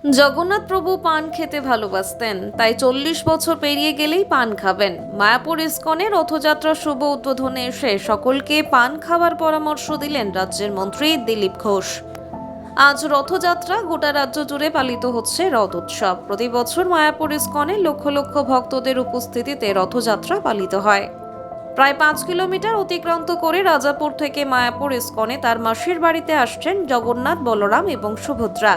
জগন্নাথ প্রভু পান খেতে ভালোবাসতেন, তাই 40 বছর পেরিয়ে গেলেই পান খাবেন। মায়াপুর ইস্কনে রথযাত্রার শুভ উদ্বোধনে এসে সকলকে পান খাওয়ার পরামর্শ দিলেন রাজ্যের মন্ত্রী দিলীপ ঘোষ। আজ রথযাত্রা, গোটা রাজ্য জুড়ে পালিত হচ্ছে রথ উৎসব। প্রতি বছর মায়াপুর ইস্কনে লক্ষ লক্ষ ভক্তদের উপস্থিতিতে রথযাত্রা পালিত হয়। প্রায় 5 কিলোমিটার অতিক্রান্ত করে রাজাপুর থেকে মায়াপুর ইস্কনে তার মাসির বাড়িতে আসছেন জগন্নাথ, বলরাম এবং সুভদ্রা।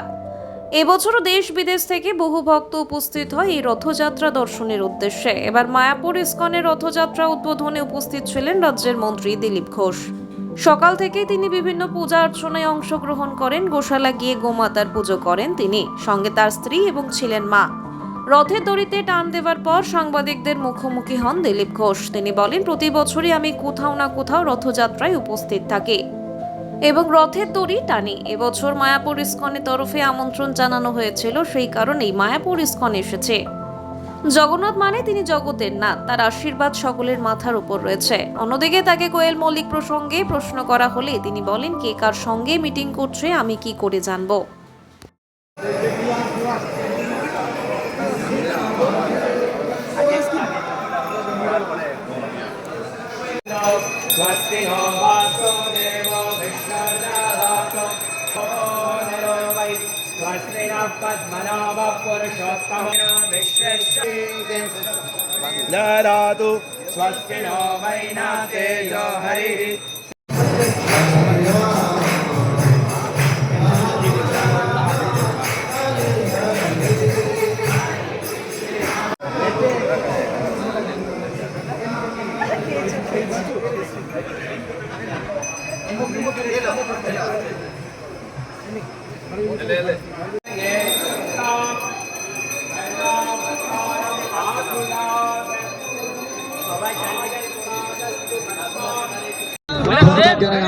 এবছরও দেশ বিদেশ থেকে বহু ভক্ত উপস্থিত হয় এই রথযাত্রা দর্শনের উদ্দেশ্যে। এবার মায়াপুর ইস্কনের রথযাত্রা উদ্বোধনে উপস্থিত ছিলেন রাজ্যের মন্ত্রী দিলীপ ঘোষ। সকাল থেকেই তিনি বিভিন্ন পূজা অর্চনায় অংশগ্রহণ করেন। গোশালা গিয়ে গোমাতার পুজো করেন তিনি, সঙ্গে তার স্ত্রী এবং ছিলেন মা। রথের দড়িতে টান দেওয়ার পর সাংবাদিকদের মুখোমুখি হন দিলীপ ঘোষ। তিনি বলেন, প্রতি বছরই আমি কোথাও না কোথাও রথযাত্রায় উপস্থিত থাকি এবং রথের দড়ি টানি। এবছর মায়াপুর ইস্কনের তরফে আমন্ত্রণ জানানো হয়েছিল, সেই কারণেই মায়াপুর ইস্কন এসেছে। জগন্নাথ মানে তিনি জগতের নাথ, তার আশীর্বাদ সকলের মাথার উপর রয়েছে। অন্যদিকে তাকে কোয়েল মল্লিক প্রসঙ্গে প্রশ্ন করা হলে তিনি বলেন, কে কার সঙ্গে মিটিং করছে আমি কি করে জানবো। स्वस्ति नो वासो देवो विष्णुर्दधातु नो वै स्वस्ति नः पद्मनाभः पुरुषोत्तमः विश्वेश्वरः ददातु स्वस्ति नो वै नाथेयो हरिः।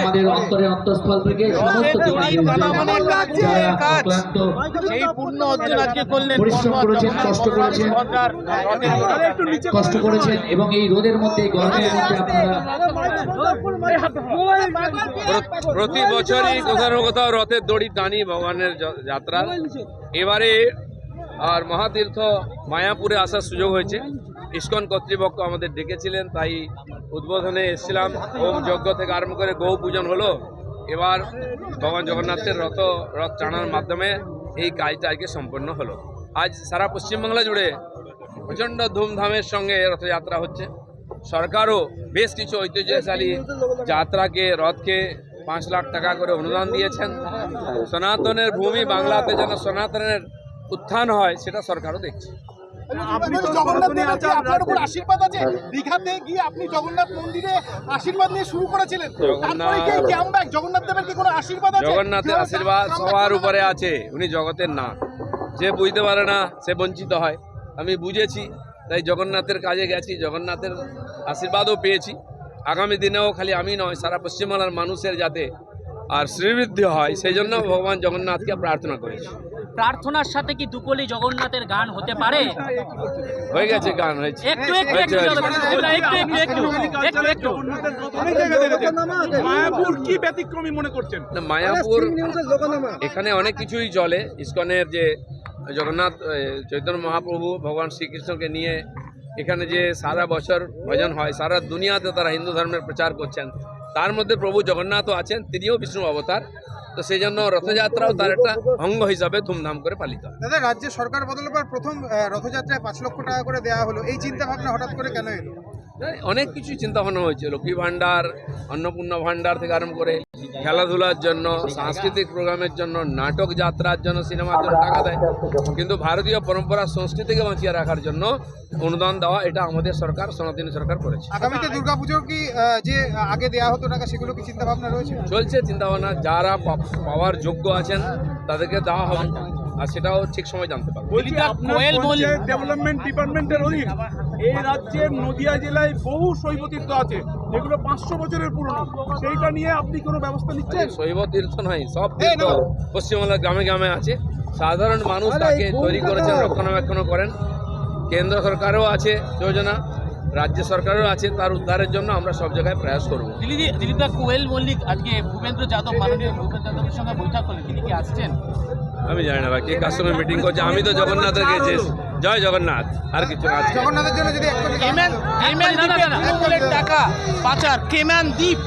আমাদের অন্তরে অন্তঃস্থল থেকে সমস্ত পরিশ্রম করেছেন, কষ্ট করেছেন এবং এই রোদের মধ্যে গরমের মধ্যে আপনারা প্রতি বছরই কোথাও না কোথাও রথের দড়ি টানি ভগবানের যাত্রা। এবারে আর মহাতীর্থ মায়াপুরে আসার সুযোগ হয়েছে। ইস্কন কর্তৃপক্ষ আমাদের ডেকেছিলেন, তাই উদ্বোধনে এসেছিলাম। হোম যজ্ঞ থেকে আরম্ভ করে গৌ পূজন হলো। এবার ভগবান জগন্নাথের রথ টানার মাধ্যমে এই কাজটা আজকে সম্পন্ন হলো। আজ সারা পশ্চিমবাংলা জুড়ে প্রচণ্ড ধুমধামের সঙ্গে রথযাত্রা হচ্ছে। সরকারও বেশ কিছু ঐতিহ্যশালী যাত্রাকে, রথকে 5 লাখ টাকা করে অনুদান দিয়েছেন। সনাতনের ভূমি বাংলাতে যেন সনাতনের উত্থান হয়, সেটা সরকারও দেখছে। আপনি তো জগন্নাথ দেবের আপনার উপর আশীর্বাদ আছে। দীঘাতে গিয়ে আপনি জগন্নাথ মন্দিরে আশীর্বাদ নিয়ে শুরু করেছিলেন। জগন্নাথ দেবের কি কোনো আশীর্বাদ আছে? জগন্নাথের আশীর্বাদ সবার উপরে আছে। উনি জগতের না, যে বুঝতে পারে না সে বঞ্চিত হয়। আমি বুঝেছি, তাই জগন্নাথের কাজে গেছি, জগন্নাথের আশীর্বাদও পেয়েছি। আগামী দিনেও খালি আমি নয়, সারা পশ্চিমবাংলার মানুষের যাতে আর শ্রীবৃদ্ধি হয়, সেই জন্য ভগবান জগন্নাথকে প্রার্থনা করেছি। প্রার্থনার সাথে কি দুকলি জগন্নাথের গান হতে পারে? হয়ে গেছে, গান হয়েছে। মায়াপুর কি ব্যতিক্রমী মনে করছেন? মায়াপুর এখানে অনেক কিছুই চলে। ইস্কনের যে জগন্নাথ চৈতন্য মহাপ্রভু ভগবান শ্রীকৃষ্ণকে নিয়ে এখানে যে সারা বছর ভজন হয়, সারা দুনিয়াতে তারা হিন্দু ধর্মের প্রচার করছেন। তার মধ্যে প্রভু জগন্নাথও আছেন, তিনিও বিষ্ণু অবতার। তো সেই জন্য রথযাত্রাও তার একটা অঙ্গ হিসাবে ধুমধাম করে পালিত হয়। দাদা, রাজ্যে সরকার বদলের পর প্রথম রথযাত্রায় 5 লক্ষ টাকা করে দেওয়া হলো, এই চিন্তা ভাবনা হঠাৎ করে কেন এলো? অনেক কিছু চিন্তা ভাবনা হয়েছে। লক্ষ্মী ভাণ্ডার, অন্নপূর্ণা ভাণ্ডার থেকে আরম্ভ করে খেলাধুলার জন্য, সাংস্কৃতিক প্রোগ্রামের জন্য, নাটক যাত্রার জন্য, সিনেমার জন্য টাকা দেয়। কিন্তু ভারতীয় পরম্পরা সংস্কৃতিকে বাঁচিয়ে রাখার জন্য অনুদান দেওয়া, এটা আমাদের সরকার, সনাতনী সরকার করেছে। আগামীতে দুর্গাপুজোর কি যে আগে দেওয়া হতো টাকা, সেগুলো কি চিন্তা ভাবনা রয়েছে? চলছে চিন্তাভাবনা। যারা পাওয়ার যোগ্য আছেন তাদেরকে দেওয়া হবে, আর সেটাও ঠিক সময় জানতে পারবো। ডেভেলপমেন্ট ডিপার্টমেন্টের অধীন এই রাজ্যের নদিয়া জেলায় বহু শৈব তীর্থ আছে, যেগুলো 500 বছরের পুরনো। সেইটা নিয়ে আপনি কোনো ব্যবস্থা নিচ্ছেন? শৈব তীর্থ নয়, সব তীর্থ পশ্চিমবাংলার গ্রামে গ্রামে আছে। সাধারণ মানুষ তাকে তৈরি করেছেন, রক্ষণাবেক্ষণ করেন। কেন্দ্র সরকারও আছে যোজনা, রাজ্য সরকারও আছে, তার উদ্ধারের জন্য আমরা সব জায়গায় প্রয়াস করব। দিলীপদা, কোয়েল মল্লিক আজকে ভূপেন্দ্র যাদব, মাননীয় ভূপেন্দ্র যাদবের সঙ্গে বৈঠক করলেন, তিনি কি আসছেন? আমি জানি না ভাই কে কার সঙ্গে মিটিং করছে, আমি তো জগন্নাথের গেছি। জয় জগন্নাথ, আর কিছু না। জগন্নাথের জন্য যদি কেমান দ্বীপ তৃণমূলের টাকা পাচার, কেমান দ্বীপ